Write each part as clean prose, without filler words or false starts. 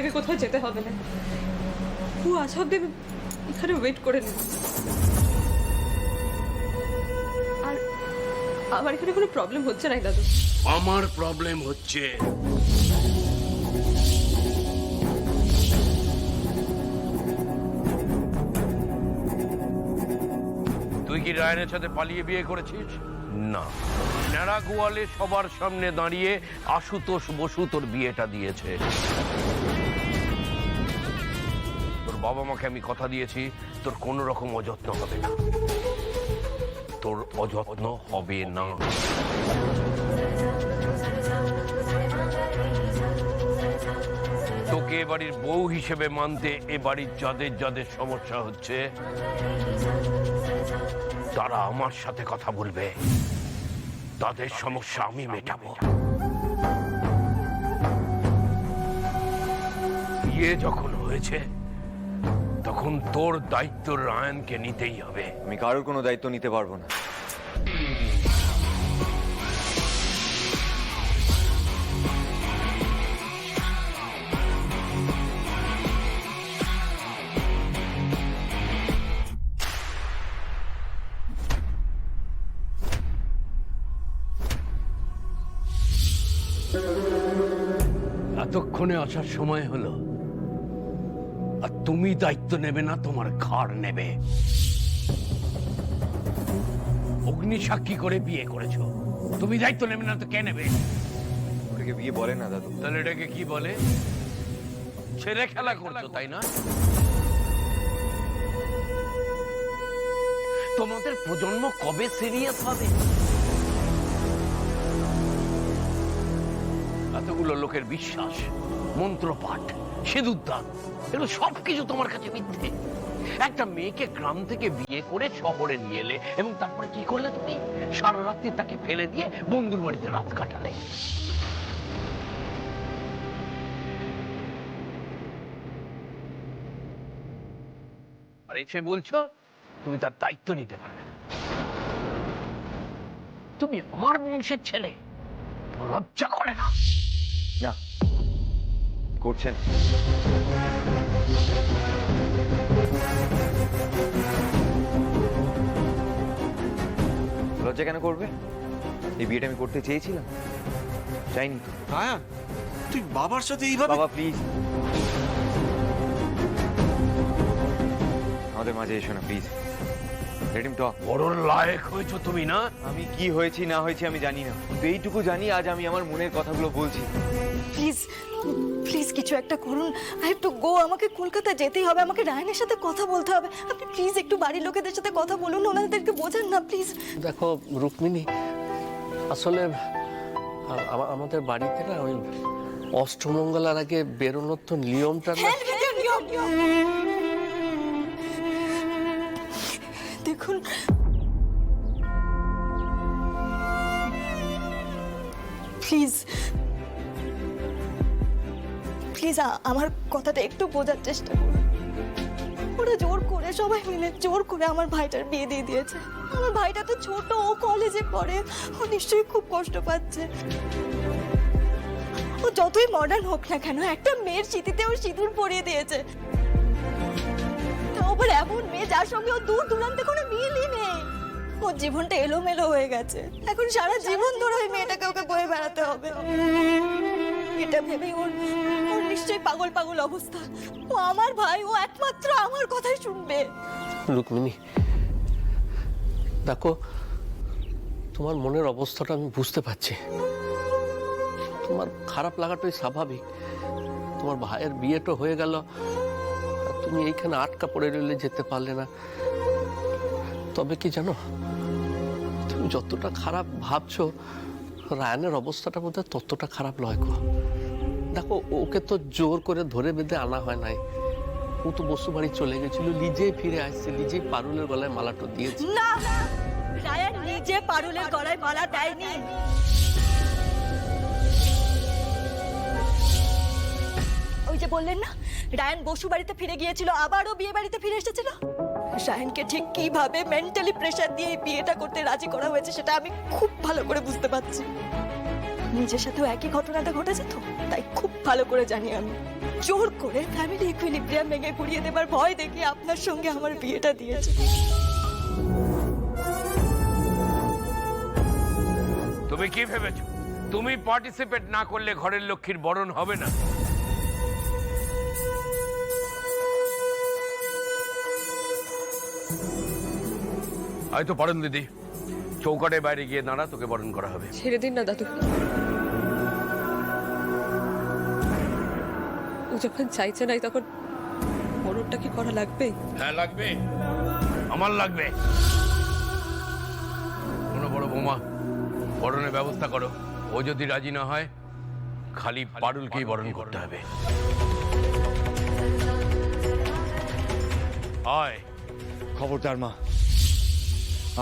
আপনাকে কোথাও যেতে হবে না, ও আসা অব্দি এখানে ওয়েট করে নেব। আর আমার এখানে কোনো প্রবলেম হচ্ছে না দাদু? আমার প্রবলেম হচ্ছে তুই কি রায়নের সাথে পালিয়ে বিয়ে করেছিস? না, ন্যাড়া গোয়ালে সবার সামনে দাঁড়িয়ে আশুতোষ বসু তোর বিয়েটা দিয়েছে। তোর বাবা মাকে আমি কথা দিয়েছি তোর কোনো রকম অযত্ন হবে না, তোর অযত্ন হবে না। তোকে এ বাড়ির বউ হিসেবে মানতে এ বাড়ির যাদের যাদের সমস্যা হচ্ছে তারা আমার সাথে কথা বলবে, তাদের সমস্যা আমি মেটাবো। বিয়ে যখন হয়েছে তখন তোর দায়িত্ব রায়নকে নিতেই হবে। আমি কারোর কোনো দায়িত্ব নিতে পারবো না। এতক্ষণে আসার সময় হলো, আর তুমি দায়িত্ব নেবে না, তোমার ঘর নেবে। অগ্নি সাক্ষী করে বিয়ে করেছো, তুমি দায়িত্ব নেবে না তো কে নেবে? ওটাকে বিয়ে বলে না দাদু। তাহলে এটাকে কি বলে? ছেলে খেলা করছো তাই না? তোমাদের প্রজন্ম কবে সিরিয়াস হবে? এতগুলো লোকের বিশ্বাস, মন্ত্রপাঠ, সিঁদুরদান, এগুলো সবকিছু তোমার কাছে মিথ্যে। একটা মেয়েকে গ্রাম থেকে বিয়ে করে শহরে নিয়ে এলে এবং তারপরে কি করলে তুমি? সারা রাত্রি তাকে ফেলে দিয়ে বন্ধুর বাড়িতে রাত কাটালে। আর এসে বলছো তুমি তার দায়িত্ব নিতে পারবে না। তুমি আমার বংশের ছেলে, লজ্জা করে না? না করছেন। লজ্জা কেন করবে? এই বিয়েটা আমি করতে চেয়েছিলাম, চাইনি তো। রায়া, তুই বাবার সাথে এইভাবে? বাবা প্লিজ আমাদের মাঝে এসো না, প্লিজ। লেট হিম টক। বড় লায়ক হয়েছো তুমি না? আমি কি হয়েছি না হয়েছি আমি জানি না, কিন্তু এইটুকু জানি আজ আমি আমার মনের কথাগুলো বলছি। প্লিজ প্লিজ কিছু একটা করুন। আই হ্যাভ টু গো, আমাকে কলকাতা যেতেই হবে, আমাকে রায়নের সাথে কথা বলতে হবে। আপনি প্লিজ একটু বাড়ির লোকেদের সাথে কথা বলুন, ওনাদেরকে বোঝান না প্লিজ। দেখো রুক্মিণী, আসলে আমাদের বাড়িতে না ওই অষ্টমঙ্গলার আগে বেরোনোর তো নিয়মটা না। দেখুন প্লিজ প্লিজ আমার কথাটা একটু বোঝার চেষ্টা করুন। ওরা জোর করে, সবাই মিলে জোর করে আমার ভাইটার বিয়ে দিয়ে দিয়েছে। আমার ভাইটা তো ছোট, ও কলেজে পড়ে, ও নিশ্চয়ই খুব কষ্ট পাচ্ছে। ও যতই মডার্ন হোক না কেন, একটা মেয়ের স্মৃতিতে ও সিঁদুর পরিয়ে দিয়েছে। তাও আবার এমন মেয়ে যার সঙ্গে ও দূর দূরান্তে কোনো মিলই নেই। ওর জীবনটা এলোমেলো হয়ে গেছে, এখন সারা জীবন ধরে ওই মেয়েটাকে ওকে বয়ে বেড়াতে হবে। এটা ভেবেই ওর ওর নিশ্চয়ই পাগল পাগল অবস্থা। ও আমার ভাই, ও একমাত্র আমার কথাই শুনবে। রুক্মিণী দেখো, তোমার মনের অবস্থাটা আমি বুঝতে পারছি। তোমার খারাপ লাগাটাই স্বাভাবিক। তোমার ভাইয়ের বিয়েটা হয়ে গেল, আর তুমি এইখানে আটকা পড়ে রইলে, যেতে পারলে না। তবে কি জানো, তুমি যতটা খারাপ ভাবছো, রায়ানের অবস্থাটা বোধহয় ততটা খারাপ নয় গো। দেখো, ওকে তো জোর করে ধরে বেঁধে আনা হয় নাই। ও তো বসু বাড়ি চলে গেছিল, নিজেই ফিরে আসছে, নিজেই পারুলের গলায় মালাটা দিয়েছে। না, রায়ান নিজে পারুলের গলায় মালা দেয়নি। ওই যে বললেন না, রায়ান বসু বাড়িতে ফিরে গিয়েছিল, আবারও বিয়ে বাড়িতে ফিরে এসেছিল। রায়ানকে ঠিক কিভাবে মেন্টালি প্রেসার দিয়ে এই বিয়েটা করতে রাজি করা হয়েছে সেটা আমি খুব ভালো করে বুঝতে পারছি। নিজের সাথেও একই ঘটনাটা ঘটেছে তো, তাই খুব ভালো করে জানি আমি। জোর করে ফ্যামিলি ইকুইলিব্রিয়াম ভেঙে গুড়িয়ে দেবার ভয় দেখিয়ে আপনার সঙ্গে আমার বিয়েটা দিয়েছে। তুমি কি ভেবেছো তুমি পার্টিসিপেট না করলে ঘরের লক্ষ্মীর বরণ হবে না? হয়তো পারেন দিদি, চৌকাটের বাইরে গিয়ে দাঁড়া, তোকে বরণ করা হবে। ছেড়ে দিন না দাদু। ও যখন চাইছে নাই তখন বরণটা কি করা লাগবে? হ্যাঁ লাগবে, আমার লাগবে। কোনো বড় বৌমা, বরণের ব্যবস্থা করো। ও যদি রাজি না হয় খালি পারুলকেই বরণ করতে হবে। হয় খবরদার মা,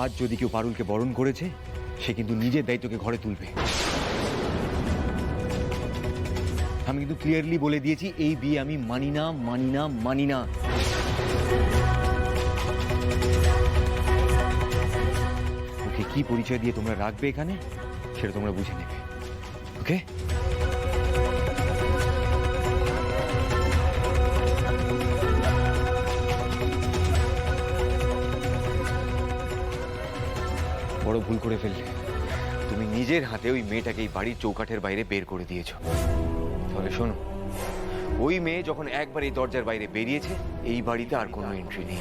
আজ যদি কেউ পারুলকে বরণ করেছে সে কিন্তু নিজের দায়িত্বকে ঘরে তুলবে। আমি কিন্তু ক্লিয়ারলি বলে দিয়েছি এই বিয়ে আমি মানি না, মানি না, মানি না। ওকে কি পরিচয় দিয়ে তোমরা রাখবে এখানে সেটা তোমরা বুঝে নেবে, ওকে? বড় ভুল করে ফেললে। তুমি নিজের হাতে ওই মেয়েটাকে এই বাড়ির চৌকাঠের বাইরে বের করে দিয়েছো। তাহলে শোনো, ওই মেয়ে যখন একবার এই দরজার বাইরে বেরিয়েছে এই বাড়িতে আর কোনো এন্ট্রি নেই।